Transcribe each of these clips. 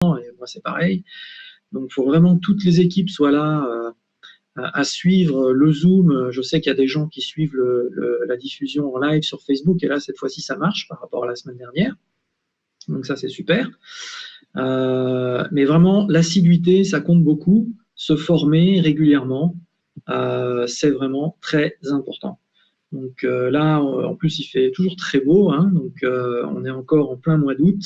et moi c'est pareil. Donc il faut vraiment que toutes les équipes soient là à suivre le Zoom. Je sais qu'il y a des gens qui suivent la diffusion en live sur Facebook, et là cette fois-ci ça marche par rapport à la semaine dernière. Donc ça c'est super. Mais vraiment l'assiduité, ça compte beaucoup. Se former régulièrement, c'est vraiment très important. Donc là, en plus, il fait toujours très beau, hein, donc on est encore en plein mois d'août.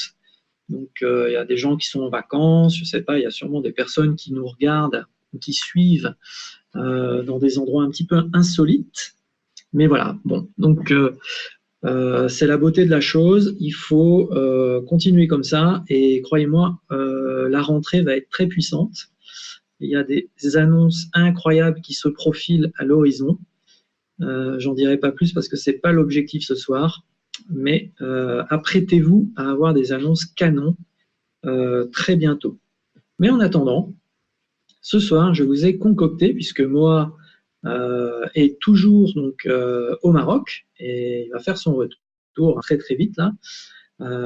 Donc il y a des gens qui sont en vacances, je sais pas, il y a sûrement des personnes qui nous regardent ou qui suivent dans des endroits un petit peu insolites. Mais voilà, bon, donc c'est la beauté de la chose. Il faut continuer comme ça, et croyez-moi, la rentrée va être très puissante. Il y a des annonces incroyables qui se profilent à l'horizon. J'en dirai pas plus parce que c'est pas l'objectif ce soir, mais apprêtez-vous à avoir des annonces canons très bientôt. Mais en attendant, ce soir, je vous ai concocté, puisque Moa est toujours donc au Maroc et il va faire son retour très très vite là.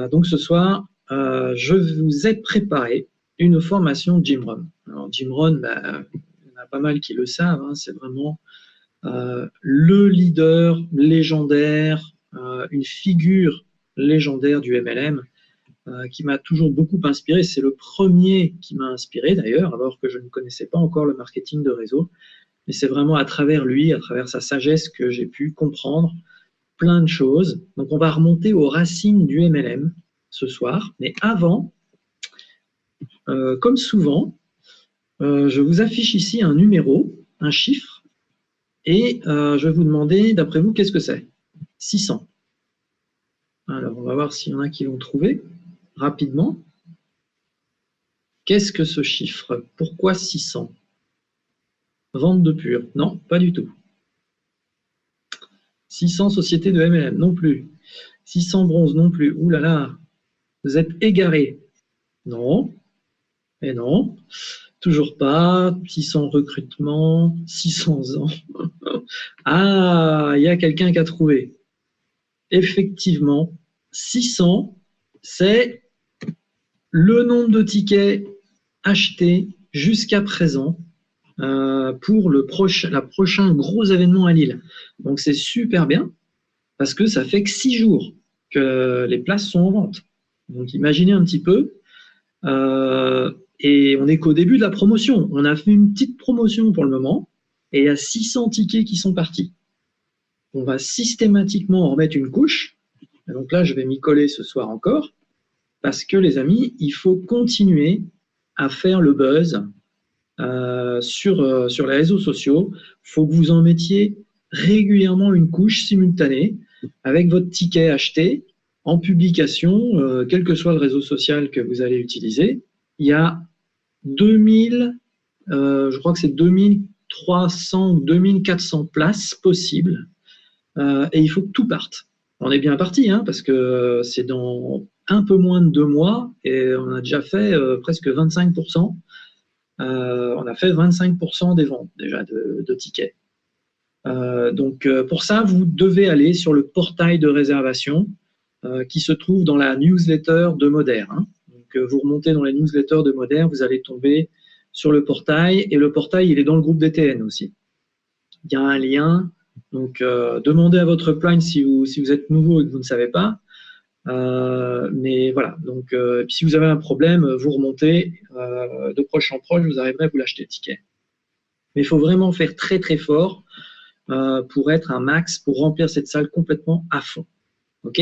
Donc ce soir, je vous ai préparé une formation Jimron. Alors Jimron, il y en a pas mal qui le savent, hein, c'est vraiment le leader légendaire, une figure légendaire du MLM qui m'a toujours beaucoup inspiré. C'est le premier qui m'a inspiré d'ailleurs, alors que je ne connaissais pas encore le marketing de réseau. Mais c'est vraiment à travers lui, à travers sa sagesse, que j'ai pu comprendre plein de choses. Donc on va remonter aux racines du MLM ce soir. Mais avant, comme souvent, je vous affiche ici un numéro, un chiffre, et je vais vous demander, d'après vous, qu'est-ce que c'est? 600. Alors, on va voir s'il y en a qui vont trouver rapidement. Qu'est-ce que ce chiffre? Pourquoi 600? Vente de pur? Non, pas du tout. 600 sociétés de MLM? Non plus. 600 bronze? Non plus. Ouh là là, vous êtes égarés. Non, et non. Toujours pas. 600 recrutements, 600 ans. Ah, il y a quelqu'un qui a trouvé. Effectivement, 600, c'est le nombre de tickets achetés jusqu'à présent pour le prochain gros événement à Lille. Donc c'est super bien parce que ça fait que 6 jours que les places sont en vente. Donc imaginez un petit peu. Et on n'est qu'au début de la promotion. On a fait une petite promotion pour le moment et il y a 600 tickets qui sont partis. On va systématiquement en remettre une couche. Et donc là, je vais m'y coller ce soir encore parce que les amis, il faut continuer à faire le buzz sur les réseaux sociaux. Il faut que vous en mettiez régulièrement une couche simultanée avec votre ticket acheté en publication, quel que soit le réseau social que vous allez utiliser. Il y a 2000, je crois que c'est 2300 ou 2400 places possibles et il faut que tout parte. On est bien parti, hein, parce que c'est dans un peu moins de 2 mois et on a déjà fait presque 25%. On a fait 25% des ventes déjà de tickets. Donc pour ça, vous devez aller sur le portail de réservation qui se trouve dans la newsletter de Moder. Hein. Donc vous remontez dans les newsletters de Moder, vous allez tomber sur le portail, et le portail, il est dans le groupe DTN aussi. Il y a un lien, donc demandez à votre upline si vous êtes nouveau et que vous ne savez pas. Mais voilà, donc si vous avez un problème, vous remontez de proche en proche, vous arriverez à vous l'acheter le ticket. Mais il faut vraiment faire très très fort pour être un max, pour remplir cette salle complètement à fond. Ok?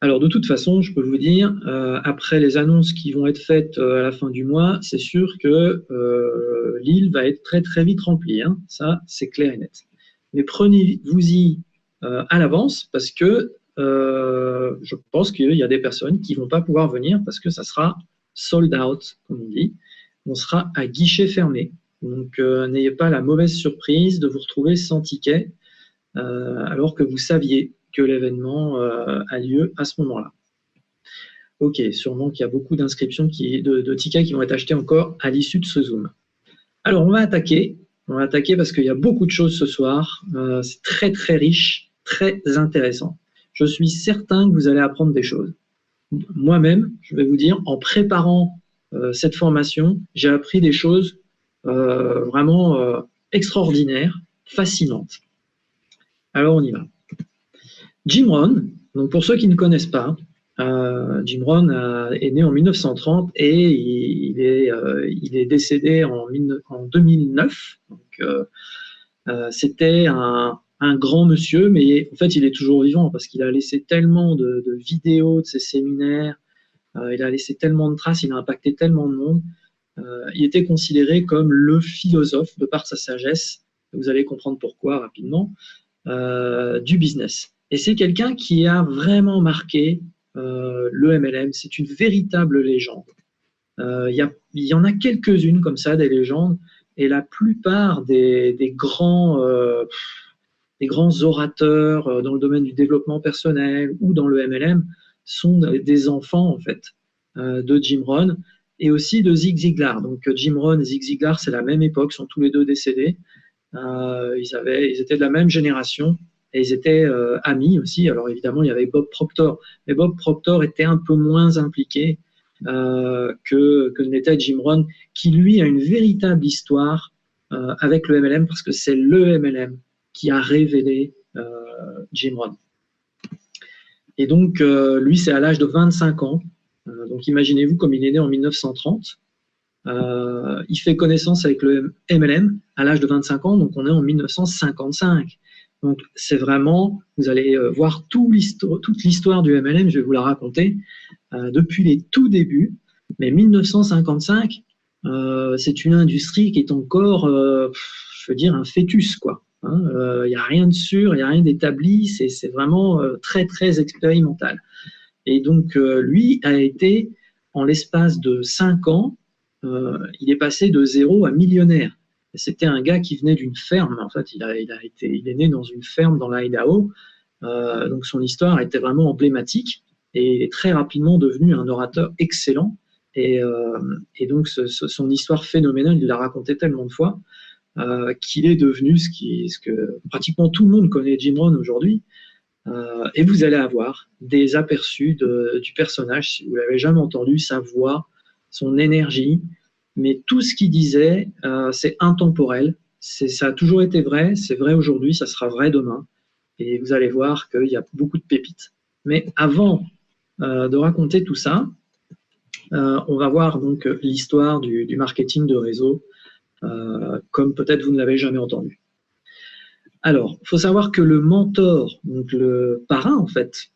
Alors de toute façon, je peux vous dire, après les annonces qui vont être faites à la fin du mois, c'est sûr que Lille va être très très vite remplie. Hein. Ça, c'est clair et net. Mais prenez-vous-y à l'avance parce que je pense qu'il y a des personnes qui ne vont pas pouvoir venir parce que ça sera sold out, comme on dit. On sera à guichet fermé. Donc n'ayez pas la mauvaise surprise de vous retrouver sans ticket alors que vous saviez que l'événement a lieu à ce moment-là. Ok, sûrement qu'il y a beaucoup d'inscriptions, de tickets qui vont être achetés encore à l'issue de ce Zoom. Alors, on va attaquer parce qu'il y a beaucoup de choses ce soir. C'est très, très riche, très intéressant. Je suis certain que vous allez apprendre des choses. Moi-même, je vais vous dire, en préparant cette formation, j'ai appris des choses vraiment extraordinaires, fascinantes. Alors, on y va. Jim Rohn, donc pour ceux qui ne connaissent pas, Jim Rohn est né en 1930 et il est décédé en 2009. Donc, c'était un grand monsieur, mais en fait, il est toujours vivant parce qu'il a laissé tellement de vidéos de ses séminaires, il a laissé tellement de traces, il a impacté tellement de monde. Il était considéré comme le philosophe, de par sa sagesse, vous allez comprendre pourquoi rapidement, du business. Et c'est quelqu'un qui a vraiment marqué le MLM, c'est une véritable légende. Il y en a quelques-unes comme ça, des légendes, et la plupart des grands orateurs dans le domaine du développement personnel ou dans le MLM sont des enfants en fait de Jim Rohn et aussi de Zig Ziglar. Donc Jim Rohn et Zig Ziglar, c'est la même époque, sont tous les deux décédés. Ils étaient de la même génération et ils étaient amis aussi. Alors évidemment, il y avait Bob Proctor, mais Bob Proctor était un peu moins impliqué que n'était Jim Rohn, qui lui a une véritable histoire avec le MLM parce que c'est le MLM qui a révélé Jim Rohn. Et donc, lui, c'est à l'âge de 25 ans. Donc, imaginez-vous, comme il est né en 1930, il fait connaissance avec le MLM à l'âge de 25 ans, donc on est en 1955. Donc, c'est vraiment, vous allez voir toute l'histoire du MLM, je vais vous la raconter, depuis les tout débuts. Mais 1955, c'est une industrie qui est encore, je veux dire, un fœtus, quoi. Il n'y a rien de sûr, il n'y a rien d'établi, c'est vraiment très, très expérimental. Et donc, lui a été, en l'espace de 5 ans, il est passé de 0 à millionnaire. C'était un gars qui venait d'une ferme, en fait, il est né dans une ferme dans l'Idaho, donc son histoire était vraiment emblématique, et il est très rapidement devenu un orateur excellent, et donc son histoire phénoménale, il l'a raconté tellement de fois, qu'il est devenu ce que pratiquement tout le monde connaît Jim Rohn aujourd'hui. Et vous allez avoir des aperçus du personnage, si vous ne l'avez jamais entendu, sa voix, son énergie, mais tout ce qu'il disait, c'est intemporel. Ça a toujours été vrai, c'est vrai aujourd'hui, ça sera vrai demain. Et vous allez voir qu'il y a beaucoup de pépites. Mais avant de raconter tout ça, on va voir donc l'histoire du marketing de réseau, comme peut-être vous ne l'avez jamais entendu. Alors, il faut savoir que le mentor, donc le parrain en fait,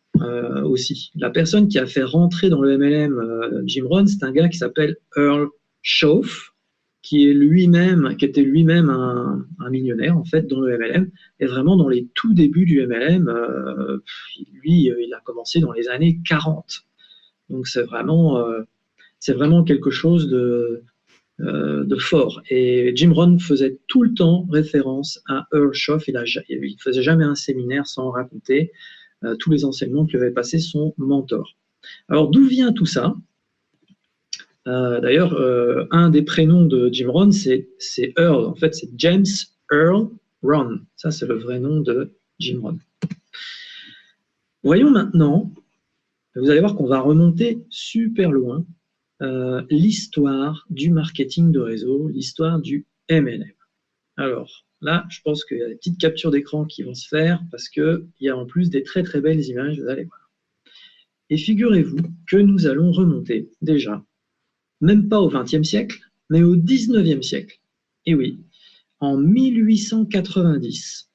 aussi, la personne qui a fait rentrer dans le MLM Jim Rohn, c'est un gars qui s'appelle Earl Shoaff, qui était lui-même un millionnaire en fait dans le MLM, et vraiment dans les tout débuts du MLM, lui, il a commencé dans les années 40. Donc c'est vraiment quelque chose de fort. Et Jim Rohn faisait tout le temps référence à Earl Shoaff. Il ne faisait jamais un séminaire sans raconter tous les enseignements que lui avait passé son mentor. Alors, d'où vient tout ça? D'ailleurs, un des prénoms de Jim Rohn, c'est Earl. En fait, c'est James Earl Rohn. Ça, c'est le vrai nom de Jim Rohn. Voyons maintenant, vous allez voir qu'on va remonter super loin, l'histoire du marketing de réseau, l'histoire du MLM. Alors là, je pense qu'il y a des petites captures d'écran qui vont se faire parce qu'il y a en plus des très très belles images, vous allez voir. Et figurez-vous que nous allons remonter déjà, même pas au XXe siècle, mais au XIXe siècle. Et oui, en 1890,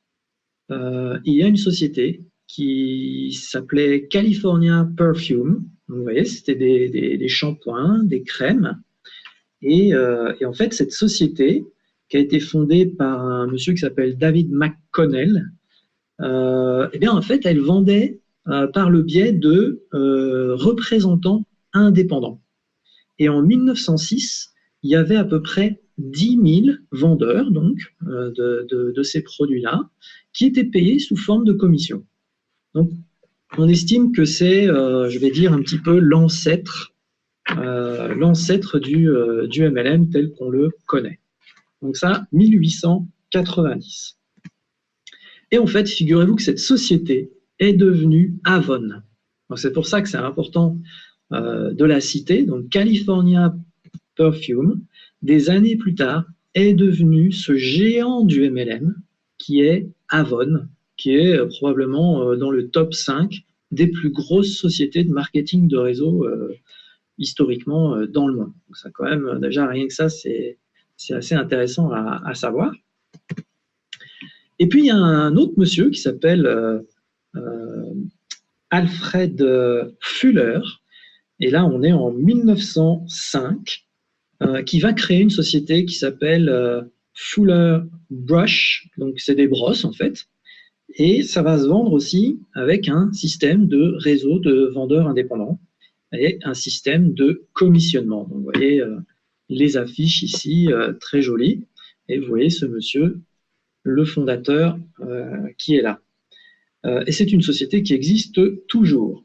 il y a une société qui s'appelait California Perfume. Vous voyez, c'était des shampoings, des crèmes. Et en fait, cette société, qui a été fondée par un monsieur qui s'appelle David McConnell, eh bien, en fait, elle vendait par le biais de représentants indépendants. Et en 1906, il y avait à peu près 10 000 vendeurs donc, de ces produits-là qui étaient payés sous forme de commission. Donc, on estime que c'est, je vais dire, un petit peu l'ancêtre du MLM tel qu'on le connaît. Donc ça, 1890. Et en fait, figurez-vous que cette société est devenue Avon. C'est pour ça que c'est important de la citer. Donc California Perfume, des années plus tard, est devenu ce géant du MLM qui est Avon, qui est probablement dans le top 5 des plus grosses sociétés de marketing de réseau historiquement dans le monde. Donc ça, quand même, déjà, rien que ça, c'est assez intéressant à savoir. Et puis, il y a un autre monsieur qui s'appelle Alfred Fuller, et là, on est en 1905, qui va créer une société qui s'appelle Fuller Brush, donc c'est des brosses en fait, et ça va se vendre aussi avec un système de réseau de vendeurs indépendants et un système de commissionnement. Donc, vous voyez les affiches ici, très jolies, et vous voyez ce monsieur, le fondateur, qui est là. Et c'est une société qui existe toujours.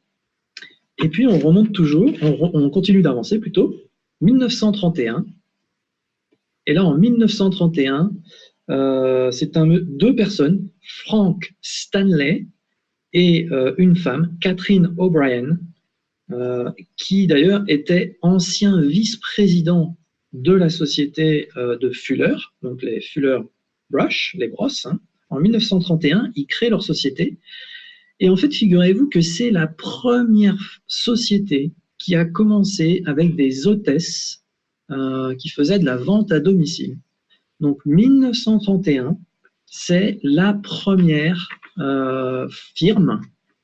Et puis, on remonte toujours, on continue d'avancer plutôt, 1931. Et là, en 1931, c'est deux personnes, Frank Stanley et une femme, Catherine O'Brien, qui d'ailleurs était ancien vice-président de la société de Fuller, donc les Fuller Brush, les brosses. Hein. En 1931, ils créent leur société. Et en fait, figurez-vous que c'est la première société qui a commencé avec des hôtesses qui faisaient de la vente à domicile. Donc 1931, c'est la première firme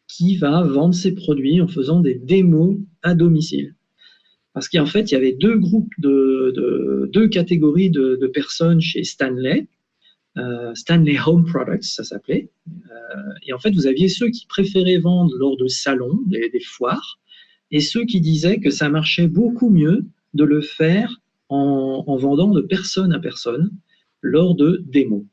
qui va vendre ses produits en faisant des démos à domicile. Parce qu'en fait, il y avait deux groupes, deux catégories de personnes chez Stanley. Stanley Home Products, ça s'appelait. Et en fait, vous aviez ceux qui préféraient vendre lors de salons, des foires, et ceux qui disaient que ça marchait beaucoup mieux de le faire en vendant de personne à personne lors de démos.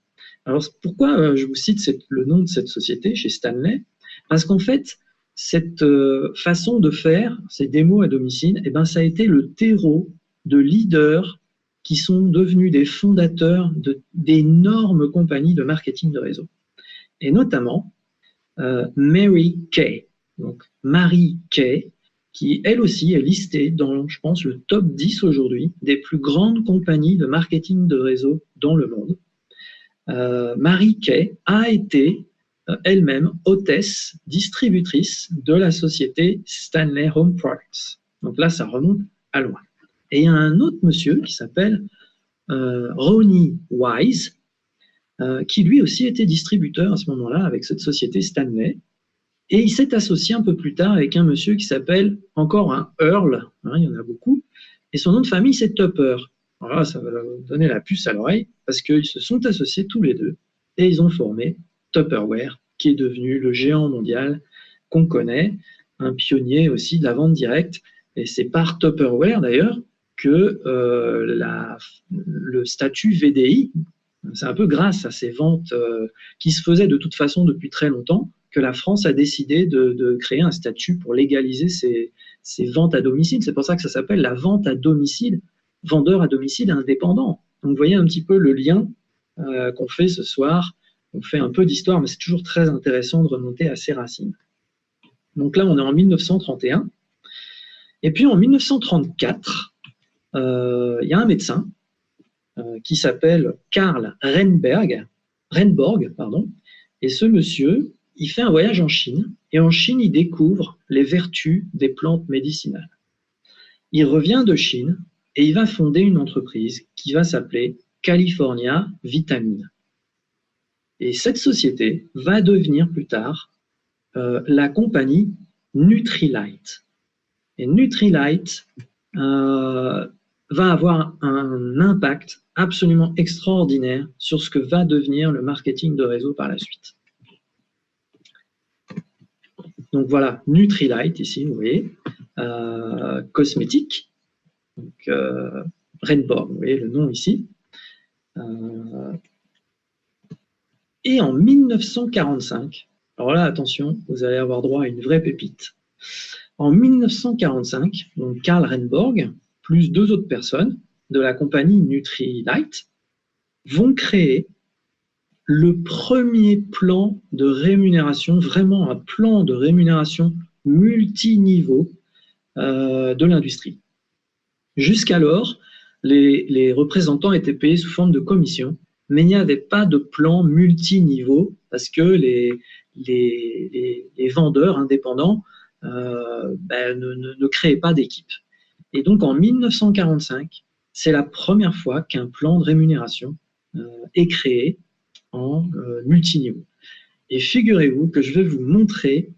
Alors, pourquoi je vous cite le nom de cette société chez Stanley? Parce qu'en fait, cette façon de faire ces démos à domicile, eh ben, ça a été le terreau de leaders qui sont devenus des fondateurs d'énormes compagnies de marketing de réseau. Et notamment Mary Kay. Donc Mary Kay, qui elle aussi est listée dans, je pense, le top 10 aujourd'hui des plus grandes compagnies de marketing de réseau dans le monde. Mary Kay a été elle-même hôtesse, distributrice de la société Stanley Home Products. Donc là, ça remonte à loin. Et il y a un autre monsieur qui s'appelle Ronnie Wise, qui lui aussi était distributeur à ce moment-là avec cette société Stanley. Et il s'est associé un peu plus tard avec un monsieur qui s'appelle encore un Earl, hein, il y en a beaucoup, et son nom de famille c'est Tupper. Alors là, ça va vous donner la puce à l'oreille, parce qu'ils se sont associés tous les deux, et ils ont formé Tupperware, qui est devenu le géant mondial qu'on connaît, un pionnier aussi de la vente directe. Et c'est par Tupperware d'ailleurs que le statut VDI, c'est un peu grâce à ces ventes qui se faisaient de toute façon depuis très longtemps, que la France a décidé de créer un statut pour légaliser ces ventes à domicile. C'est pour ça que ça s'appelle la vente à domicile, vendeur à domicile indépendant. Donc vous voyez un petit peu le lien qu'on fait ce soir. On fait un peu d'histoire, mais c'est toujours très intéressant de remonter à ses racines. Donc là, on est en 1931. Et puis en 1934, il y a un médecin qui s'appelle Karl Renborg, et ce monsieur, il fait un voyage en Chine, et en Chine, il découvre les vertus des plantes médicinales. Il revient de Chine, et il va fonder une entreprise qui va s'appeler California Vitamine. Et cette société va devenir plus tard la compagnie Nutrilite. Et Nutrilite va avoir un impact absolument extraordinaire sur ce que va devenir le marketing de réseau par la suite. Donc voilà, Nutrilite ici, vous voyez, cosmétique, donc Renborg, vous voyez le nom ici. Et en 1945, alors là, attention, vous allez avoir droit à une vraie pépite. En 1945, donc Karl Renborg, plus deux autres personnes de la compagnie Nutrilite, vont créer le premier plan de rémunération, vraiment un plan de rémunération multiniveau de l'industrie. Jusqu'alors, les représentants étaient payés sous forme de commission, mais il n'y avait pas de plan multiniveau parce que les vendeurs indépendants ne créaient pas d'équipe. Et donc en 1945, c'est la première fois qu'un plan de rémunération est créé en multiniveau. Et figurez-vous que je vais vous montrer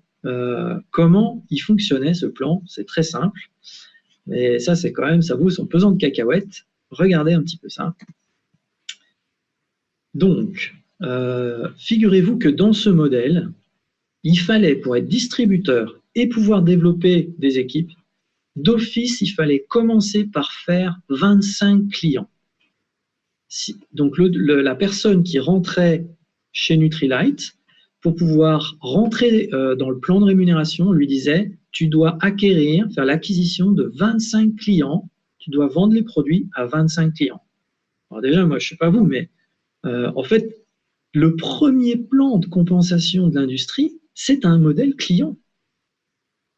comment il fonctionnait ce plan. C'est très simple. Mais ça, c'est quand même, ça vaut son pesant de cacahuètes. Regardez un petit peu ça. Donc, figurez-vous que dans ce modèle, il fallait, pour être distributeur et pouvoir développer des équipes, d'office, il fallait commencer par faire 25 clients. Donc, la personne qui rentrait chez Nutrilite, pour pouvoir rentrer dans le plan de rémunération, on lui disait, tu dois acquérir, faire l'acquisition de 25 clients, tu dois vendre les produits à 25 clients. Alors déjà, moi, je ne sais pas vous, mais en fait, le premier plan de compensation de l'industrie, c'est un modèle client.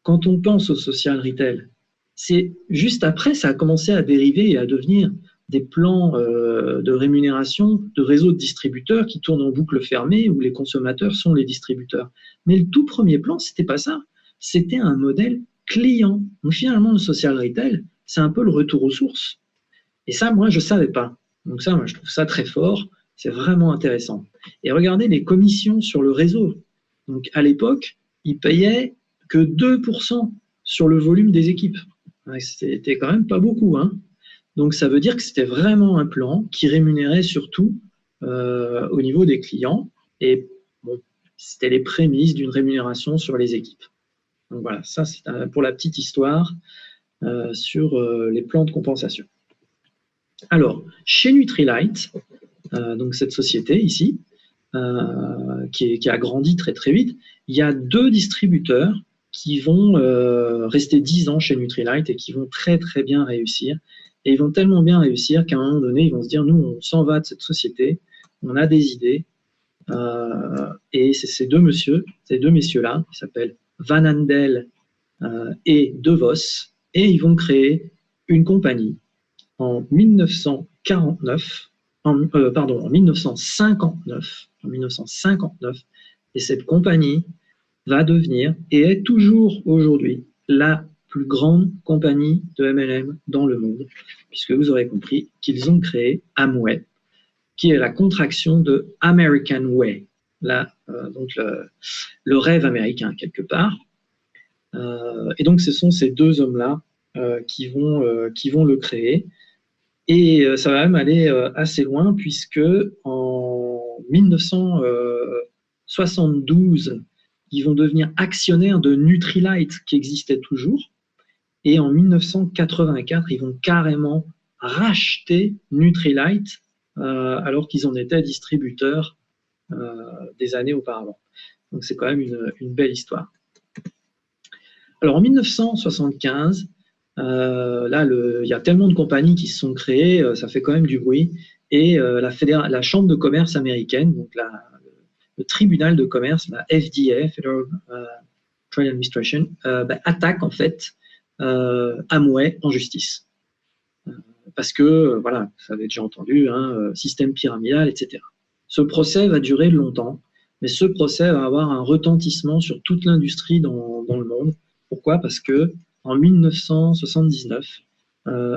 Quand on pense au social retail, c'est juste après, ça a commencé à dériver et à devenir des plans de rémunération de réseaux de distributeurs qui tournent en boucle fermée où les consommateurs sont les distributeurs. Mais le tout premier plan, c'était pas ça. C'était un modèle client. Donc finalement, le social retail, c'est un peu le retour aux sources. Et ça, moi, je savais pas. Donc ça, moi, je trouve ça très fort. C'est vraiment intéressant. Et regardez les commissions sur le réseau. Donc à l'époque, ils payaient que 2% sur le volume des équipes. C'était quand même pas beaucoup, hein. Donc, ça veut dire que c'était vraiment un plan qui rémunérait surtout au niveau des clients. Et bon, c'était les prémices d'une rémunération sur les équipes. Donc voilà, ça c'est pour la petite histoire sur les plans de compensation. Alors, chez Nutrilite, donc cette société ici, qui a grandi très très vite, il y a 2 distributeurs qui vont rester 10 ans chez Nutrilite et qui vont très très bien réussir. Et ils vont tellement bien réussir qu'à un moment donné, ils vont se dire, nous, on s'en va de cette société, on a des idées. Et c'est ces deux messieurs-là, qui s'appellent Van Andel et De Vos, et ils vont créer une compagnie en 1959, en 1959, et cette compagnie va devenir, et est toujours aujourd'hui, la plus grande compagnie de MLM dans le monde, puisque vous aurez compris qu'ils ont créé Amway, qui est la contraction de American Way, donc le rêve américain quelque part. Et donc ce sont ces 2 hommes-là qui vont le créer. Et ça va même aller assez loin, puisque en 1972, ils vont devenir actionnaires de Nutrilite, qui existait toujours. Et en 1984, ils vont carrément racheter Nutrilite alors qu'ils en étaient distributeurs des années auparavant. Donc c'est quand même une belle histoire. Alors en 1975, il y a tellement de compagnies qui se sont créées, ça fait quand même du bruit. Et la Chambre de commerce américaine, donc le tribunal de commerce, la FDA, Federal Trade Administration, attaque en fait Amway en justice. Parce que, voilà, vous avez déjà entendu, système pyramidal, etc. Ce procès va durer longtemps, mais ce procès va avoir un retentissement sur toute l'industrie dans le monde. Pourquoi? Parce que en 1979,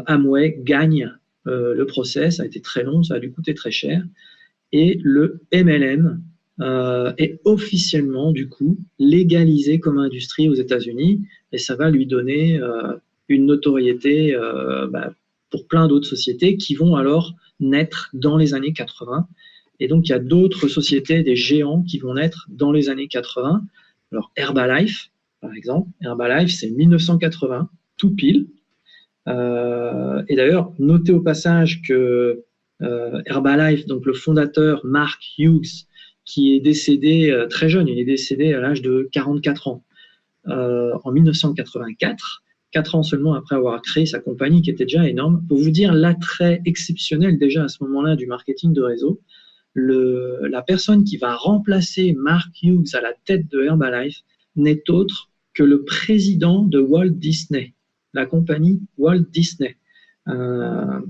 Amway gagne le procès, ça a été très long, ça a dû coûter très cher, et le MLM est officiellement, du coup, légalisé comme industrie aux États-Unis, et ça va lui donner une notoriété pour plein d'autres sociétés qui vont alors naître dans les années 80. Et donc, il y a d'autres sociétés, des géants qui vont naître dans les années 80. Alors, Herbalife, par exemple. Herbalife, c'est 1980, tout pile. Et d'ailleurs, notez au passage que Herbalife, donc le fondateur Mark Hughes, qui est décédé très jeune, il est décédé à l'âge de 44 ans, en 1984, 4 ans seulement après avoir créé sa compagnie qui était déjà énorme. Pour vous dire l'attrait exceptionnel déjà à ce moment-là du marketing de réseau, la personne qui va remplacer Mark Hughes à la tête de Herbalife n'est autre que le président de Walt Disney, la compagnie Walt Disney.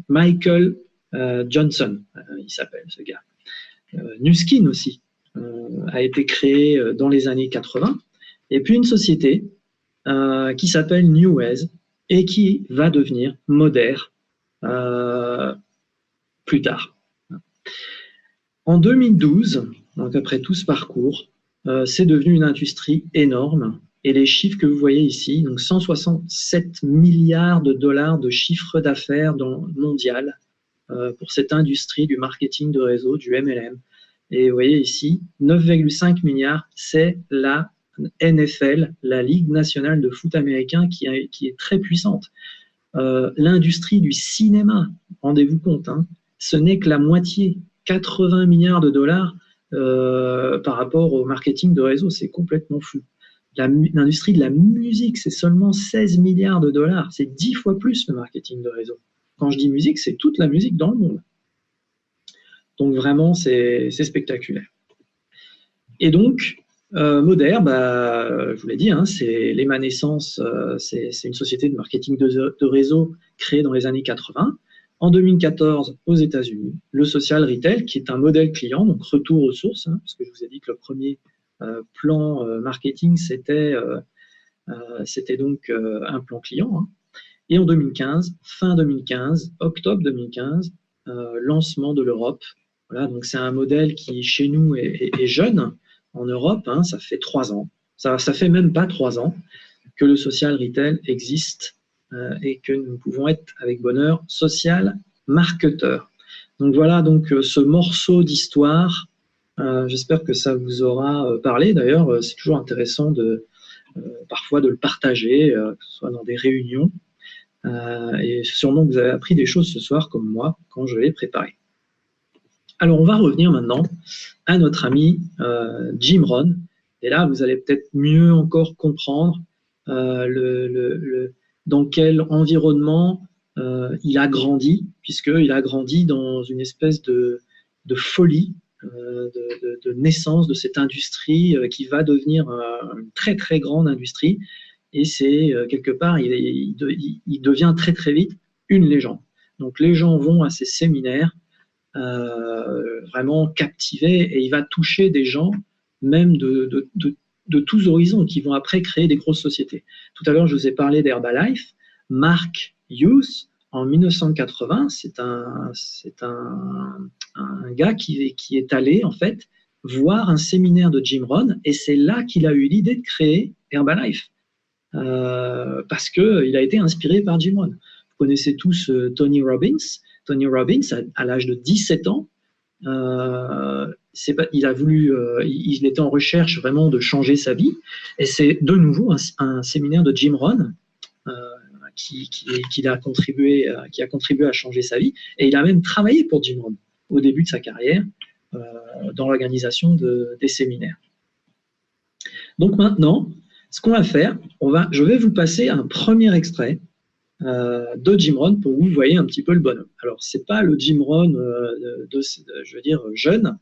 Michael Johnson, il s'appelle ce gars. Nuskin aussi a été créé dans les années 80. Et puis une société qui s'appelle Newways et qui va devenir Modere plus tard. En 2012, donc après tout ce parcours, c'est devenu une industrie énorme. Et les chiffres que vous voyez ici, donc 167 milliards de dollars de chiffre d'affaires mondial pour cette industrie du marketing de réseau, du MLM. Et vous voyez ici, 9,5 milliards, c'est la NFL, la Ligue nationale de foot américain, qui est très puissante. L'industrie du cinéma, rendez-vous compte, hein, ce n'est que la moitié, 80 milliards de dollars par rapport au marketing de réseau, c'est complètement fou. L'industrie de la musique, c'est seulement 16 milliards de dollars, c'est 10 fois plus le marketing de réseau. Quand je dis musique, c'est toute la musique dans le monde. Donc vraiment, c'est spectaculaire. Et donc, Modere, je vous l'ai dit, hein, c'est l'Emanescence, c'est une société de marketing de réseau créée dans les années 80. En 2014, aux États-Unis, le social retail, qui est un modèle client, donc retour aux sources, hein, parce que je vous ai dit que le premier plan marketing, c'était donc un plan client. Hein. Et en 2015, fin 2015, octobre 2015, lancement de l'Europe. Voilà, donc c'est un modèle qui, chez nous, est jeune. En Europe, hein, ça fait 3 ans. Ça fait même pas 3 ans que le social retail existe et que nous pouvons être, avec bonheur, social marketeur. Donc voilà donc ce morceau d'histoire. J'espère que ça vous aura parlé. D'ailleurs, c'est toujours intéressant parfois de le partager, que ce soit dans des réunions. Et sûrement que vous avez appris des choses ce soir, comme moi, quand je l'ai préparé. Alors, on va revenir maintenant à notre ami Jim Rohn. Et là, vous allez peut-être mieux encore comprendre dans quel environnement il a grandi, puisqu'il a grandi dans une espèce de folie, de naissance de cette industrie qui va devenir une très, très grande industrie. Et c'est quelque part, il devient très, très vite une légende. Donc, les gens vont à ces séminaires vraiment captivés et il va toucher des gens même de tous horizons qui vont après créer des grosses sociétés. Tout à l'heure, je vous ai parlé d'Herbalife. Mark Hughes, en 1980, c'est un gars qui est allé en fait voir un séminaire de Jim Rohn et c'est là qu'il a eu l'idée de créer Herbalife parce qu'il a été inspiré par Jim Rohn. Vous connaissez tous Tony Robbins. Tony Robbins, à l'âge de 17 ans, il était en recherche vraiment de changer sa vie, et c'est de nouveau un séminaire de Jim Rohn qui a contribué à changer sa vie, et il a même travaillé pour Jim Rohn au début de sa carrière dans l'organisation des séminaires. Donc maintenant, ce qu'on va faire, je vais vous passer un premier extrait de Jim Rohn pour que vous voyez un petit peu le bonhomme. Alors, c'est pas le Jim Rohn je veux dire, jeune.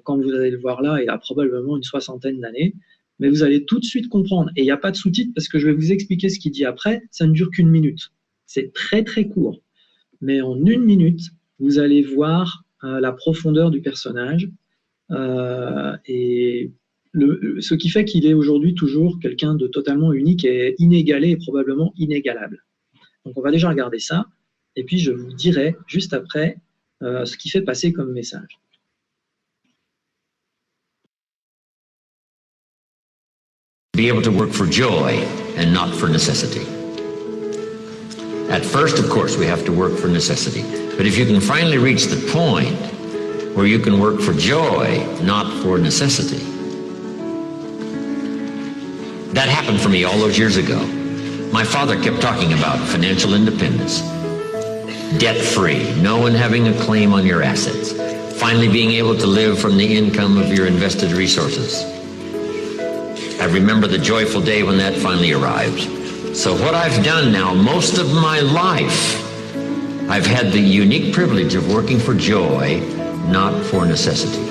Quand vous allez le voir là, il a probablement une 60aine d'années, mais vous allez tout de suite comprendre. Et il n'y a pas de sous-titres parce que je vais vous expliquer ce qu'il dit après. Ça ne dure qu'une minute. C'est très, très court. Mais en 1 minute, vous allez voir la profondeur du personnage et ce qui fait qu'il est aujourd'hui toujours quelqu'un de totalement unique et inégalé et probablement inégalable. Donc, on va déjà regarder ça, et puis je vous dirai juste après ce qu'il fait passer comme message. Be able to work for joy and not for necessity. At first, of course, we have to work for necessity. But if you can finally reach the point where you can work for joy, not for necessity. That happened for me all those years ago. My father kept talking about financial independence, debt-free, no one having a claim on your assets, finally being able to live from the income of your invested resources. I remember the joyful day when that finally arrived. So what I've done now, most of my life, I've had the unique privilege of working for joy, not for necessity.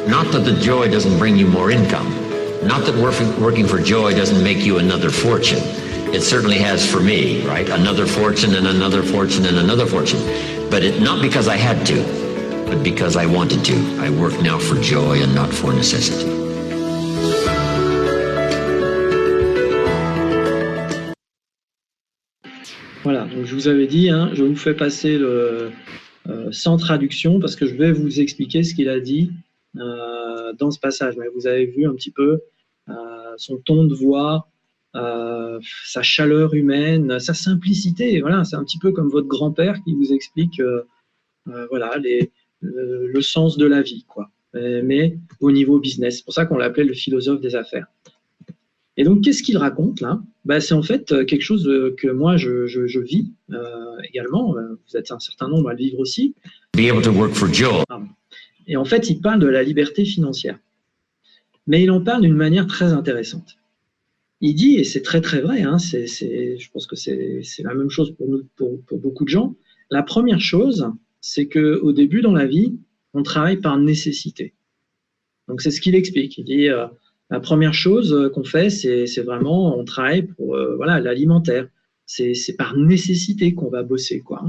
Not that the joy doesn't bring you more income. Not that working for joy doesn't make you another fortune. It certainly has for me, right? Another fortune and another fortune and another fortune. But not because I had to, but because I wanted to. I work now for joy and not for necessity. Voilà, donc je vous avais dit, hein, je vous fais passer sans traduction parce que je vais vous expliquer ce qu'il a dit dans ce passage. Mais vous avez vu un petit peu son ton de voix, sa chaleur humaine, sa simplicité. Voilà, c'est un petit peu comme votre grand-père qui vous explique voilà, le sens de la vie, quoi. Mais au niveau business. C'est pour ça qu'on l'appelait le philosophe des affaires. Et donc, qu'est-ce qu'il raconte là? C'est en fait quelque chose que moi je vis également. Vous êtes un certain nombre à le vivre aussi. Be able to work for joy. Et en fait, il parle de la liberté financière. Mais il en parle d'une manière très intéressante. Il dit, et c'est très très vrai, hein, je pense que c'est la même chose pour nous, pour beaucoup de gens. La première chose, c'est qu'au début dans la vie, on travaille par nécessité. Donc c'est ce qu'il explique. Il dit, la première chose qu'on fait, c'est vraiment, on travaille pour voilà, l'alimentaire. C'est par nécessité qu'on va bosser, quoi.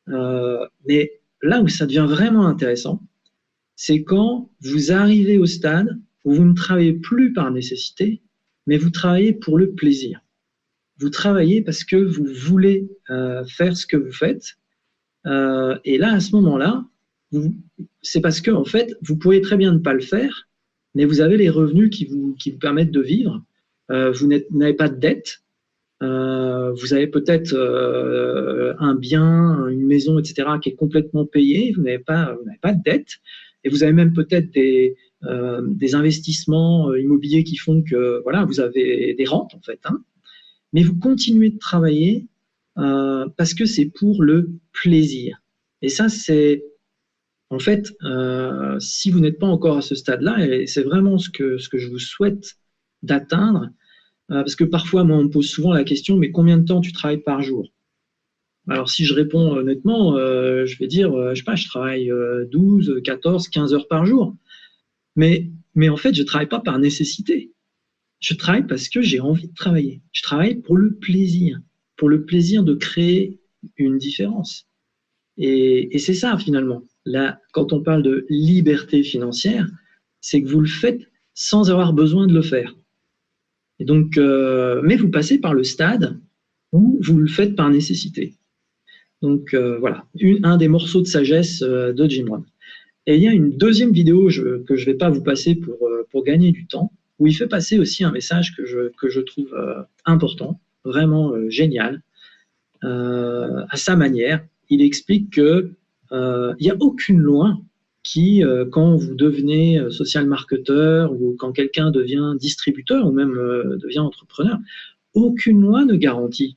Mais là où ça devient vraiment intéressant, c'est quand vous arrivez au stade où vous ne travaillez plus par nécessité, mais vous travaillez pour le plaisir. Vous travaillez parce que vous voulez faire ce que vous faites. Et là, à ce moment-là, c'est parce que en fait, vous pourriez très bien ne pas le faire, mais vous avez les revenus qui vous permettent de vivre. Vous n'avez pas de dette. Vous avez peut-être un bien, une maison, etc., qui est complètement payé. Vous n'avez pas de dette. Et vous avez même peut-être des investissements immobiliers qui font que voilà, vous avez des rentes, en fait. Hein. Mais vous continuez de travailler parce que c'est pour le plaisir. Et ça, c'est... En fait, si vous n'êtes pas encore à ce stade-là, et c'est vraiment ce que je vous souhaite d'atteindre, parce que parfois, moi, on me pose souvent la question, mais combien de temps tu travailles par jour? Alors, si je réponds honnêtement, je vais dire, je sais pas, je travaille 12, 14, 15 heures par jour. Mais en fait, je travaille pas par nécessité. Je travaille parce que j'ai envie de travailler. Je travaille pour le plaisir de créer une différence. Et c'est ça, finalement. Là, quand on parle de liberté financière, c'est que vous le faites sans avoir besoin de le faire. Et donc, mais vous passez par le stade où vous le faites par nécessité. Donc, voilà, un des morceaux de sagesse de Jim Rohn. Et il y a une deuxième vidéo que je ne vais pas vous passer pour gagner du temps, où il fait passer aussi un message que je trouve important, vraiment génial, à sa manière. Il explique que il n'y a aucune loi qui, quand vous devenez social marketeur ou quand quelqu'un devient distributeur ou même devient entrepreneur, aucune loi ne garantit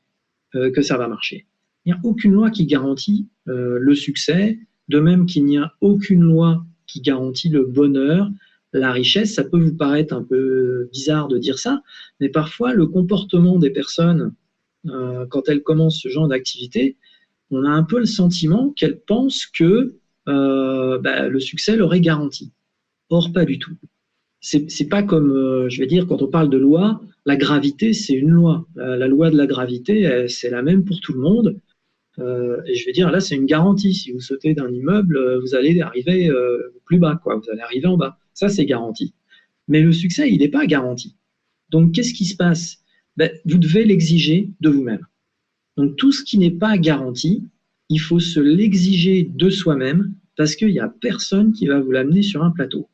que ça va marcher. Il n'y a aucune loi qui garantit le succès, de même qu'il n'y a aucune loi qui garantit le bonheur, la richesse. Ça peut vous paraître un peu bizarre de dire ça, mais parfois le comportement des personnes, quand elles commencent ce genre d'activité, on a un peu le sentiment qu'elles pensent que le succès leur est garanti. Or, pas du tout. C'est pas comme, je vais dire, quand on parle de loi, la gravité, c'est une loi. La loi de la gravité, c'est la même pour tout le monde. Et je vais dire, là, c'est une garantie. Si vous sautez d'un immeuble, vous allez arriver plus bas, quoi. Vous allez arriver en bas. Ça, c'est garanti. Mais le succès, il n'est pas garanti. Donc, qu'est-ce qui se passe? Vous devez l'exiger de vous-même. Donc, tout ce qui n'est pas garanti, il faut se l'exiger de soi-même parce qu'il n'y a personne qui va vous l'amener sur un plateau.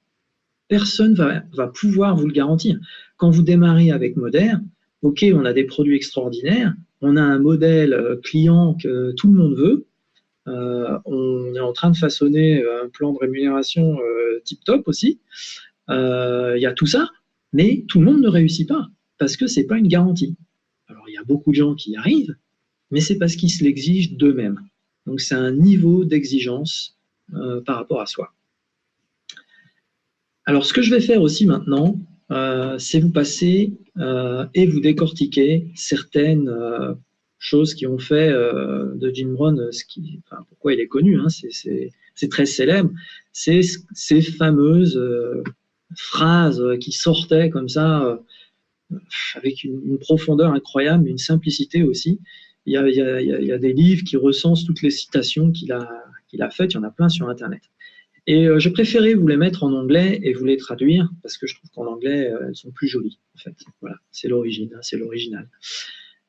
Personne va pouvoir vous le garantir. Quand vous démarrez avec Moder, OK, on a des produits extraordinaires, on a un modèle client que tout le monde veut, on est en train de façonner un plan de rémunération tip-top aussi, il y a tout ça, mais tout le monde ne réussit pas parce que ce n'est pas une garantie. Alors, il y a beaucoup de gens qui y arrivent, mais c'est parce qu'ils se l'exigent d'eux-mêmes. Donc, c'est un niveau d'exigence par rapport à soi. Alors, ce que je vais faire aussi maintenant, c'est vous passer et vous décortiquer certaines choses qui ont fait de Jim Rohn, pourquoi il est connu, hein, c'est très célèbre, c'est ces fameuses phrases qui sortaient comme ça avec une profondeur incroyable, mais une simplicité aussi. Il y a des livres qui recensent toutes les citations qu'il a faites, il y en a plein sur Internet. Et je préférais vous les mettre en anglais et vous les traduire, parce que je trouve qu'en anglais, elles sont plus jolies, en fait. Voilà, c'est l'origine, hein, c'est l'original.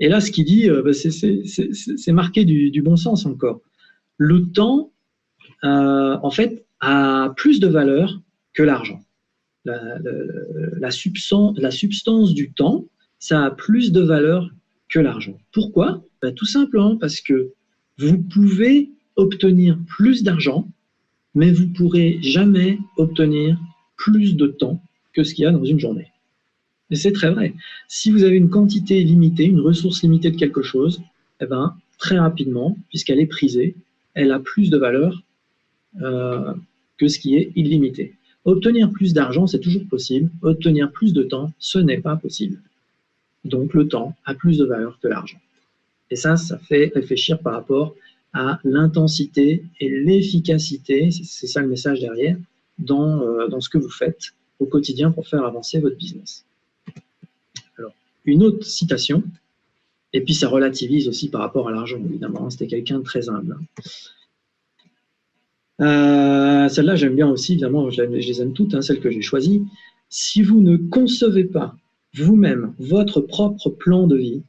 Et là, ce qu'il dit, c'est marqué du bon sens encore. Le temps, en fait, a plus de valeur que l'argent. La substance du temps, ça a plus de valeur que l'argent. Pourquoi? Tout simplement parce que vous pouvez obtenir plus d'argent, mais vous ne pourrez jamais obtenir plus de temps que ce qu'il y a dans une journée. Et c'est très vrai. Si vous avez une quantité limitée, une ressource limitée de quelque chose, eh ben, très rapidement, puisqu'elle est prisée, elle a plus de valeur que ce qui est illimité. Obtenir plus d'argent, c'est toujours possible. Obtenir plus de temps, ce n'est pas possible. Donc le temps a plus de valeur que l'argent. Et ça fait réfléchir par rapport à l'intensité et l'efficacité, c'est ça le message derrière, dans ce que vous faites au quotidien pour faire avancer votre business. Alors, une autre citation, et puis ça relativise aussi par rapport à l'argent, évidemment, c'était quelqu'un de très humble. Celle-là, j'aime bien aussi, évidemment, je les aime toutes, hein, celles que j'ai choisies. Si vous ne concevez pas vous-même votre propre plan de vie,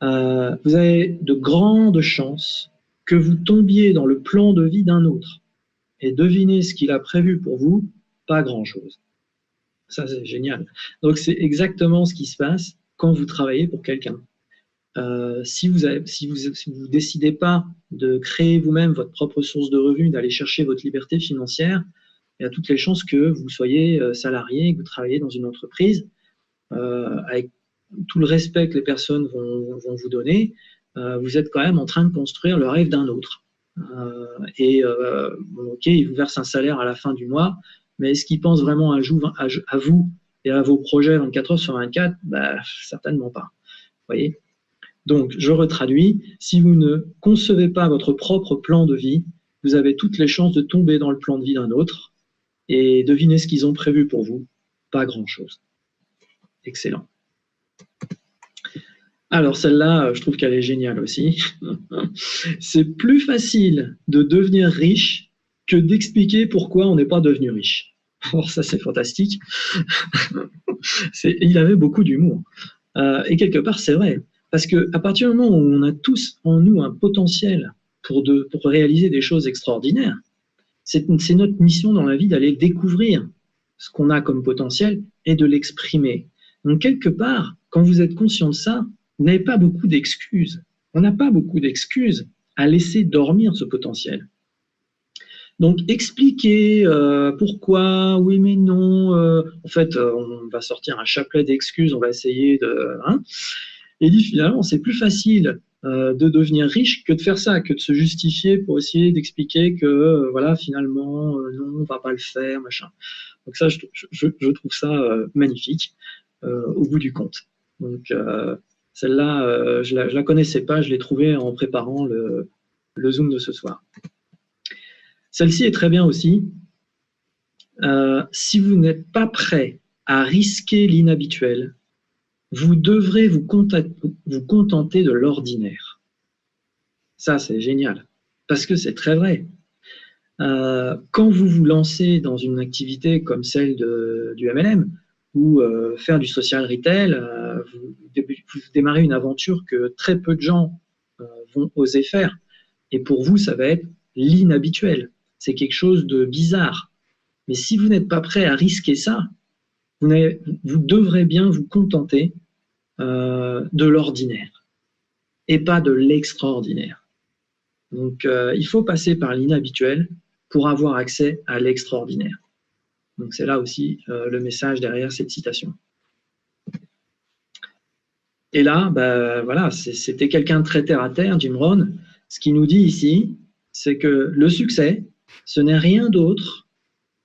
vous avez de grandes chances que vous tombiez dans le plan de vie d'un autre. Et devinez ce qu'il a prévu pour vous, pas grand-chose. Ça, c'est génial. Donc, c'est exactement ce qui se passe quand vous travaillez pour quelqu'un. Si vous décidez pas de créer vous-même votre propre source de revenus, d'aller chercher votre liberté financière, il y a toutes les chances que vous soyez salarié, que vous travaillez dans une entreprise, avec tout le respect que les personnes vont vous donner, vous êtes quand même en train de construire le rêve d'un autre. Ok, il vous verse un salaire à la fin du mois, mais est-ce qu'il pense vraiment à vous et à vos projets 24 heures sur 24? Certainement pas. Vous voyez? Donc, je retraduis, si vous ne concevez pas votre propre plan de vie, vous avez toutes les chances de tomber dans le plan de vie d'un autre, et devinez ce qu'ils ont prévu pour vous, pas grand-chose. Excellent. Alors celle-là, je trouve qu'elle est géniale aussi. C'est plus facile de devenir riche que d'expliquer pourquoi on n'est pas devenu riche. Alors ça, c'est fantastique. Il avait beaucoup d'humour. Et quelque part, c'est vrai. Parce qu'à partir du moment où on a tous en nous un potentiel pour réaliser des choses extraordinaires, c'est notre mission dans la vie d'aller découvrir ce qu'on a comme potentiel et de l'exprimer. Donc quelque part, quand vous êtes conscient de ça, vous n'avez pas beaucoup d'excuses. On n'a pas beaucoup d'excuses à laisser dormir ce potentiel. Donc, expliquer pourquoi, oui mais non, en fait, on va sortir un chapelet d'excuses, on va essayer de... et dit finalement, c'est plus facile de devenir riche que de faire ça, que de se justifier pour essayer d'expliquer que, voilà, finalement, non, on va pas le faire, machin. Donc ça, je trouve ça magnifique au bout du compte. Donc, celle-là, je la connaissais pas, je l'ai trouvée en préparant le Zoom de ce soir. Celle-ci est très bien aussi. Si vous n'êtes pas prêt à risquer l'inhabituel, vous devrez vous contenter de l'ordinaire. Ça, c'est génial, parce que c'est très vrai. Quand vous vous lancez dans une activité comme celle du MLM, ou faire du social retail, vous démarrez une aventure que très peu de gens vont oser faire. Et pour vous, ça va être l'inhabituel. C'est quelque chose de bizarre. Mais si vous n'êtes pas prêt à risquer ça, vous devrez bien vous contenter de l'ordinaire et pas de l'extraordinaire. Donc, il faut passer par l'inhabituel pour avoir accès à l'extraordinaire. Donc, c'est là aussi le message derrière cette citation. Et là, voilà, c'était quelqu'un de très terre à terre, Jim Rohn. Ce qu'il nous dit ici, c'est que le succès, ce n'est rien d'autre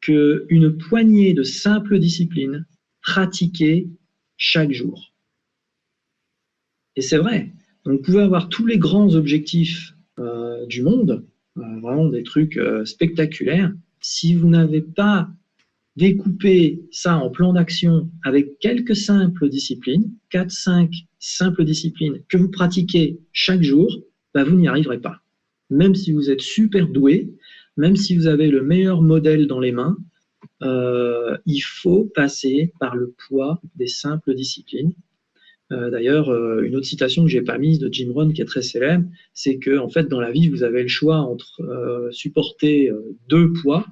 qu'une poignée de simples disciplines pratiquées chaque jour. Et c'est vrai. Donc, vous pouvez avoir tous les grands objectifs du monde, vraiment des trucs spectaculaires. Si vous n'avez pas découpez ça en plan d'action avec quelques simples disciplines, 4-5 simples disciplines que vous pratiquez chaque jour, bah vous n'y arriverez pas. Même si vous êtes super doué, même si vous avez le meilleur modèle dans les mains, il faut passer par le poids des simples disciplines. D'ailleurs, une autre citation que j'ai pas mise de Jim Rohn qui est très célèbre, c'est que en fait dans la vie vous avez le choix entre supporter deux poids,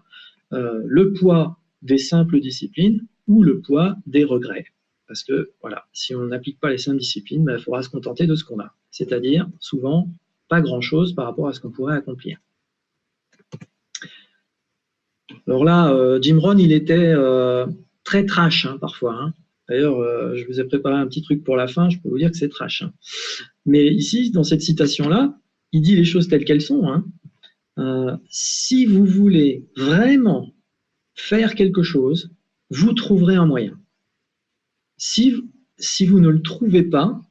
le poids des simples disciplines ou le poids des regrets. Parce que voilà, si on n'applique pas les simples disciplines, il faudra se contenter de ce qu'on a, c'est-à-dire souvent pas grand-chose par rapport à ce qu'on pourrait accomplir. Alors là, Jim Rohn, il était très trash parfois. Hein. D'ailleurs, je vous ai préparé un petit truc pour la fin, je peux vous dire que c'est trash. Hein. Mais ici, dans cette citation-là, il dit les choses telles qu'elles sont. Hein. Si vous voulez vraiment faire quelque chose, vous trouverez un moyen. Si vous ne le trouvez pas,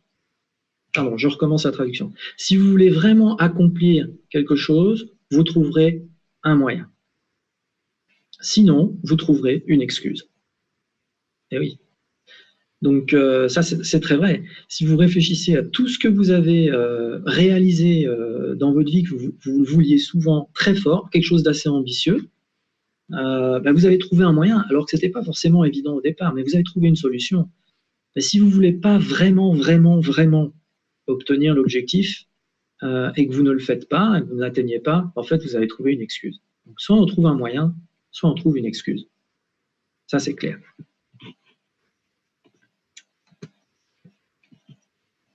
pardon, je recommence la traduction. Si vous voulez vraiment accomplir quelque chose, vous trouverez un moyen. Sinon, vous trouverez une excuse. Eh oui. Donc ça, c'est très vrai. Si vous réfléchissez à tout ce que vous avez réalisé dans votre vie, que vous vouliez souvent très fort, quelque chose d'assez ambitieux, vous avez trouvé un moyen, alors que ce n'était pas forcément évident au départ, mais vous avez trouvé une solution. Mais si vous ne voulez pas vraiment obtenir l'objectif et que vous ne le faites pas, et que vous ne l'atteignez pas, en fait, vous avez trouvé une excuse. Donc, soit on trouve un moyen, soit on trouve une excuse. Ça, c'est clair.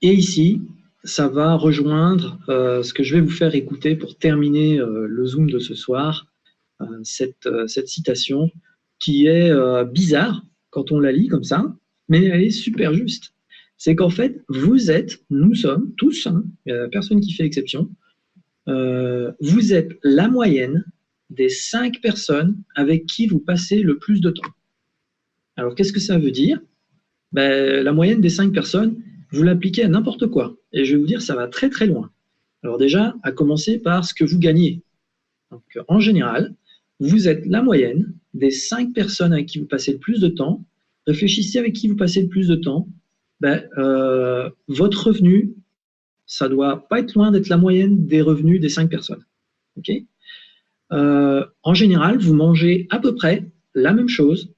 Et ici, ça va rejoindre ce que je vais vous faire écouter pour terminer le Zoom de ce soir, cette citation qui est bizarre quand on la lit comme ça, mais elle est super juste. C'est qu'en fait, nous sommes tous, il n'y a personne qui fait exception, vous êtes la moyenne des 5 personnes avec qui vous passez le plus de temps. Alors, qu'est-ce que ça veut dire? La moyenne des 5 personnes, vous l'appliquez à n'importe quoi. Et je vais vous dire, ça va très très loin. Alors déjà, à commencer par ce que vous gagnez. Donc, en général, vous êtes la moyenne des 5 personnes avec qui vous passez le plus de temps. Réfléchissez avec qui vous passez le plus de temps. Votre revenu, ça doit pas être loin d'être la moyenne des revenus des 5 personnes. Okay. En général, vous mangez à peu près la même chose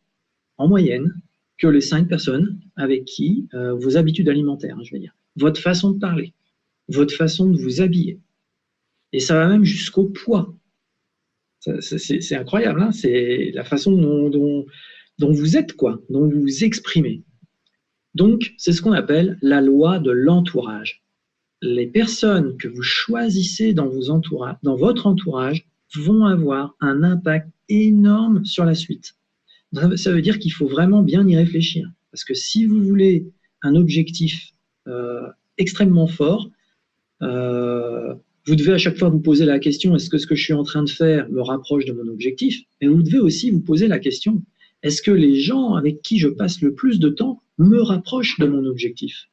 en moyenne que les 5 personnes avec qui vos habitudes alimentaires, je vais dire, votre façon de parler, votre façon de vous habiller. Et ça va même jusqu'au poids. C'est incroyable, hein, c'est la façon dont vous êtes, quoi, dont vous vous exprimez. Donc, c'est ce qu'on appelle la loi de l'entourage. Les personnes que vous choisissez dans votre entourage vont avoir un impact énorme sur la suite. Ça veut dire qu'il faut vraiment bien y réfléchir. Parce que si vous voulez un objectif extrêmement fort, vous devez à chaque fois vous poser la question, est-ce que ce que je suis en train de faire me rapproche de mon objectif? Mais vous devez aussi vous poser la question, est-ce que les gens avec qui je passe le plus de temps me rapprochent de mon objectif?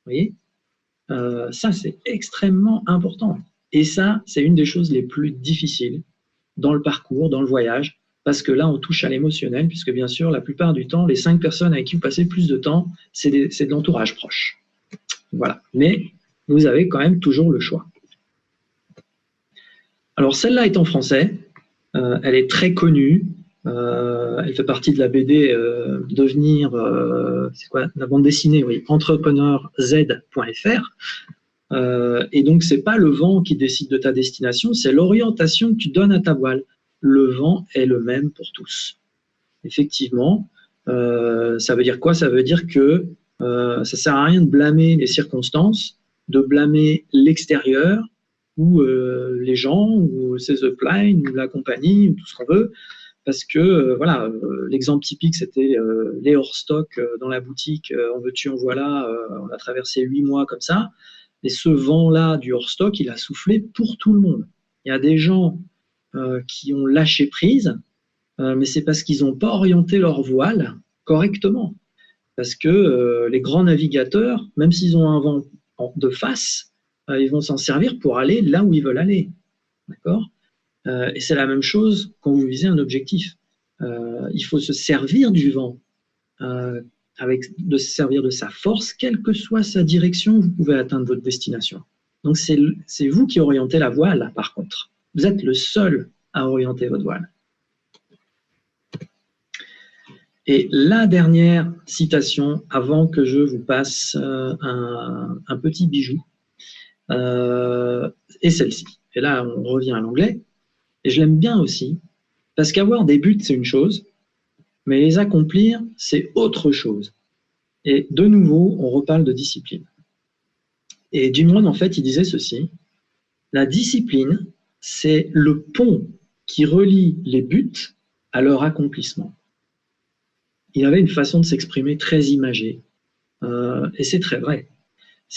Vous voyez, ça, c'est extrêmement important. Et ça, c'est une des choses les plus difficiles dans le parcours, dans le voyage, parce que là, on touche à l'émotionnel, puisque bien sûr, la plupart du temps, les 5 personnes avec qui vous passez le plus de temps, c'est de l'entourage proche. Voilà. Mais vous avez quand même toujours le choix. Alors, celle-là est en français. Elle est très connue. Elle fait partie de la BD Devenir, c'est quoi, la bande dessinée, oui, entrepreneurz.fr. Et donc, c'est pas le vent qui décide de ta destination, c'est l'orientation que tu donnes à ta voile. Le vent est le même pour tous. Effectivement, ça veut dire quoi? Ça veut dire que ça sert à rien de blâmer les circonstances, de blâmer l'extérieur ou les gens ou ses uplines ou la compagnie ou tout ce qu'on veut. Parce que, voilà, l'exemple typique, c'était les hors-stock dans la boutique, en veux-tu, en voilà, on a traversé 8 mois comme ça, et ce vent-là du hors-stock, il a soufflé pour tout le monde. Il y a des gens qui ont lâché prise, mais c'est parce qu'ils n'ont pas orienté leur voile correctement. Parce que les grands navigateurs, même s'ils ont un vent de face, ils vont s'en servir pour aller là où ils veulent aller. D'accord ? Et c'est la même chose quand vous visez un objectif. il faut se servir du vent, de se servir de sa force, quelle que soit sa direction, vous pouvez atteindre votre destination. Donc c'est vous qui orientez la voile, par contre. Vous êtes le seul à orienter votre voile. Et la dernière citation, avant que je vous passe un petit bijou, est celle-ci. Et là, on revient à l'anglais. Et je l'aime bien aussi, parce qu'avoir des buts, c'est une chose, mais les accomplir, c'est autre chose. Et de nouveau, on reparle de discipline. Et Jim Rohn, en fait, il disait ceci: la discipline, c'est le pont qui relie les buts à leur accomplissement. Il avait une façon de s'exprimer très imagée, et c'est très vrai.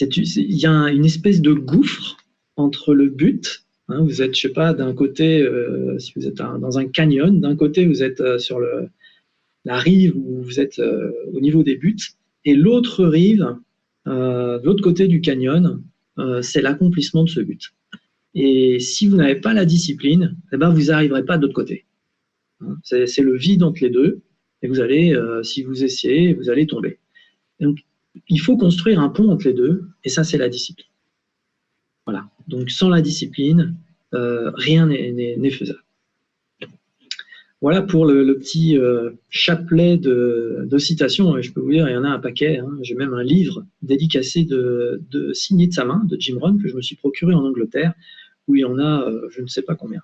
Il y a une espèce de gouffre entre le but. Hein, vous êtes, je sais pas, d'un côté, si vous êtes dans un canyon, d'un côté vous êtes sur la rive où vous êtes au niveau des buts, et l'autre rive, de l'autre côté du canyon, c'est l'accomplissement de ce but. Et si vous n'avez pas la discipline, eh ben vous n'arriverez pas de l'autre côté. Hein, c'est le vide entre les deux, et vous allez, si vous essayez, vous allez tomber. Et donc, il faut construire un pont entre les deux, et ça, c'est la discipline. Voilà. Donc, sans la discipline, rien n'est faisable. Voilà pour le petit chapelet de citations. Je peux vous dire, il y en a un paquet. Hein. J'ai même un livre dédicacé signé de sa main, de Jim Rohn, que je me suis procuré en Angleterre, où il y en a je ne sais pas combien.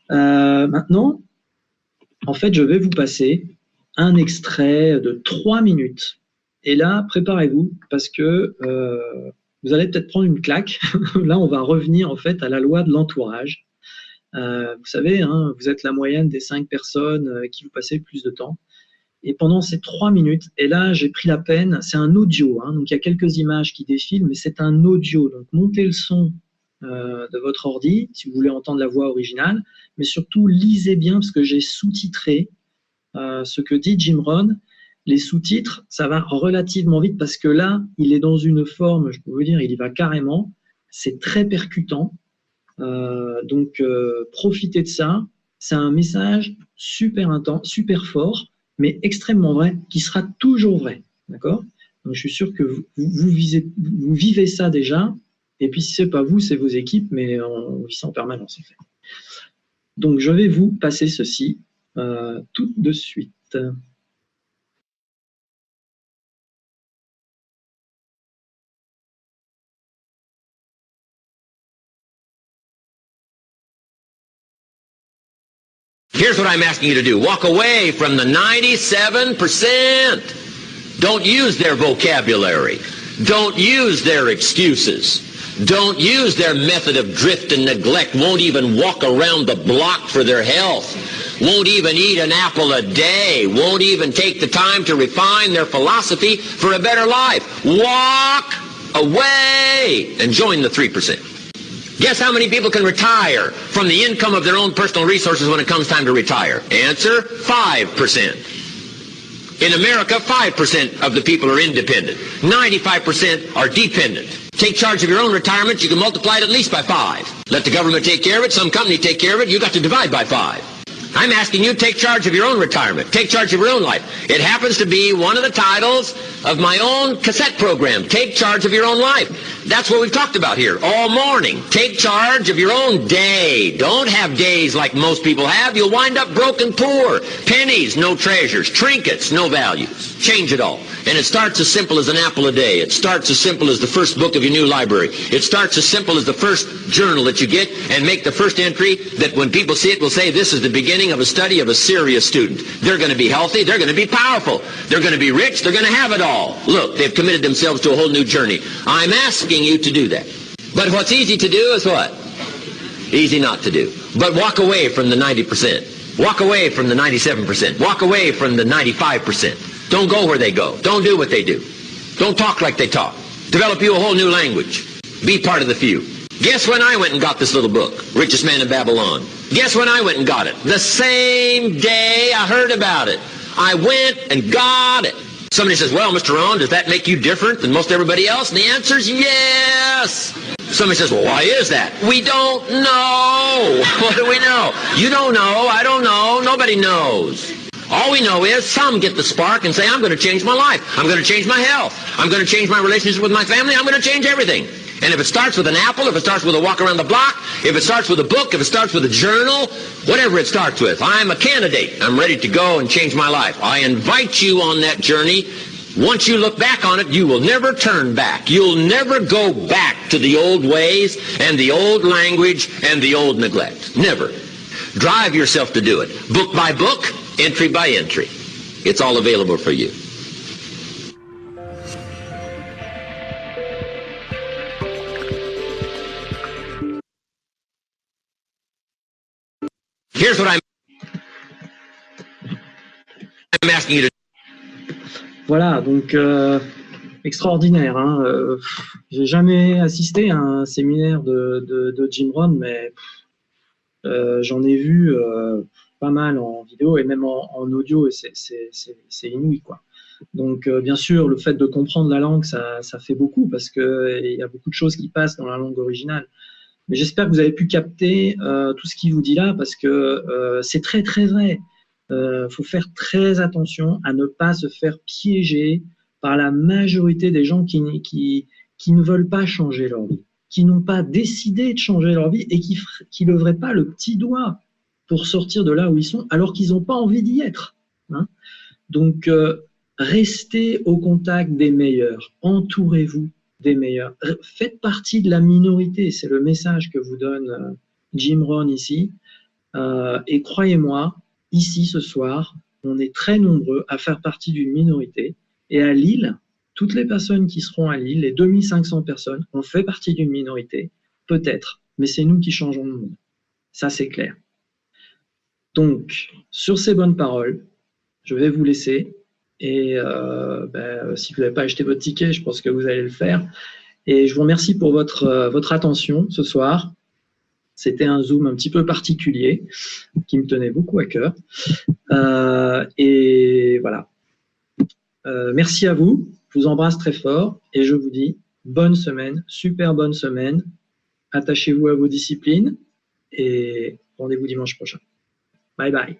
Maintenant, en fait, je vais vous passer un extrait de 3 minutes. Et là, préparez-vous, parce que vous allez peut-être prendre une claque. Là, on va revenir en fait à la loi de l'entourage. Vous savez, hein, vous êtes la moyenne des 5 personnes qui vous passez le plus de temps. Et pendant ces 3 minutes, et là, j'ai pris la peine, c'est un audio, hein, donc il y a quelques images qui défilent, mais c'est un audio. Donc, montez le son de votre ordi, si vous voulez entendre la voix originale, mais surtout, lisez bien, parce que j'ai sous-titré ce que dit Jim Rohn. Les sous-titres, ça va relativement vite, parce que là, il est dans une forme, je peux vous dire, il y va carrément, c'est très percutant. Donc, profitez de ça. C'est un message super intense, super fort, mais extrêmement vrai, qui sera toujours vrai. D'accord ? Donc, je suis sûr que vous vivez ça déjà. Et puis, si ce n'est pas vous, c'est vos équipes, mais on vit ça en permanence, en fait. Donc, je vais vous passer ceci tout de suite. Here's what I'm asking you to do. Walk away from the 97%. Don't use their vocabulary. Don't use their excuses. Don't use their method of drift and neglect. Won't even walk around the block for their health. Won't even eat an apple a day. Won't even take the time to refine their philosophy for a better life. Walk away and join the 3%. Guess how many people can retire from the income of their own personal resources when it comes time to retire? Answer, 5%. In America, 5% of the people are independent. 95% are dependent. Take charge of your own retirement, you can multiply it at least by 5. Let the government take care of it, some company take care of it, you got to divide by 5. I'm asking you to take charge of your own retirement. Take charge of your own life. It happens to be one of the titles of my own cassette program, Take Charge of Your Own Life. That's what we've talked about here all morning. Take charge of your own day. Don't have days like most people have. You'll wind up broke and poor. Pennies, no treasures. Trinkets, no values. Change it all. And it starts as simple as an apple a day. It starts as simple as the first book of your new library. It starts as simple as the first journal that you get, and make the first entry that when people see it will say this is the beginning of a study of a serious student. They're going to be healthy. They're going to be powerful. They're going to be rich. They're going to have it all. Look, they've committed themselves to a whole new journey. I'm asking you to do that. But what's easy to do is what? Easy not to do. But walk away from the 90%. Walk away from the 97%. Walk away from the 95%. Don't go where they go. Don't do what they do. Don't talk like they talk. Develop you a whole new language. Be part of the few. Guess when I went and got this little book, Richest Man in Babylon? Guess when I went and got it? The same day I heard about it. I went and got it. Somebody says, well, Mr. Rohn, does that make you different than most everybody else? And the answer is yes. Somebody says, well, why is that? We don't know. What do we know? You don't know. I don't know. know? Nobody knows. All we know is some get the spark and say, I'm going to change my life. I'm going to change my health. I'm going to change my relationship with my family. I'm going to change everything. And if it starts with an apple, if it starts with a walk around the block, if it starts with a book, if it starts with a journal, whatever it starts with, I'm a candidate. I'm ready to go and change my life. I invite you on that journey. Once you look back on it, you will never turn back. You'll never go back to the old ways and the old language and the old neglect. Never. Drive yourself to do it. Book by book, entry by entry. It's all available for you. Here's what I'm asking you to. Voilà, donc extraordinaire. Hein, j'ai jamais assisté à un séminaire de Jim Rohn, mais j'en ai vu pas mal en vidéo et même en audio, et c'est inouï, quoi. Donc, bien sûr, le fait de comprendre la langue, ça fait beaucoup, parce qu'il y a beaucoup de choses qui passent dans la langue originale. Mais j'espère que vous avez pu capter tout ce qu'il vous dit là, parce que c'est très, très vrai. Faut faire très attention à ne pas se faire piéger par la majorité des gens qui ne veulent pas changer leur vie, qui n'ont pas décidé de changer leur vie et qui ne lèveraient pas le petit doigt pour sortir de là où ils sont, alors qu'ils n'ont pas envie d'y être. Hein. Donc, restez au contact des meilleurs, entourez-vous des meilleurs. Faites partie de la minorité, c'est le message que vous donne Jim Rohn ici. Et croyez-moi, ici ce soir, on est très nombreux à faire partie d'une minorité. Et à Lille, toutes les personnes qui seront à Lille, les 2500 personnes, ont fait partie d'une minorité, peut-être, mais c'est nous qui changeons le monde. Ça, c'est clair. Donc, sur ces bonnes paroles, je vais vous laisser. Et si vous n'avez pas acheté votre ticket, je pense que vous allez le faire. Et je vous remercie pour votre attention ce soir. C'était un Zoom un petit peu particulier qui me tenait beaucoup à cœur. Et voilà. Merci à vous. Je vous embrasse très fort et je vous dis bonne semaine, super bonne semaine. Attachez-vous à vos disciplines et rendez-vous dimanche prochain. Bye bye.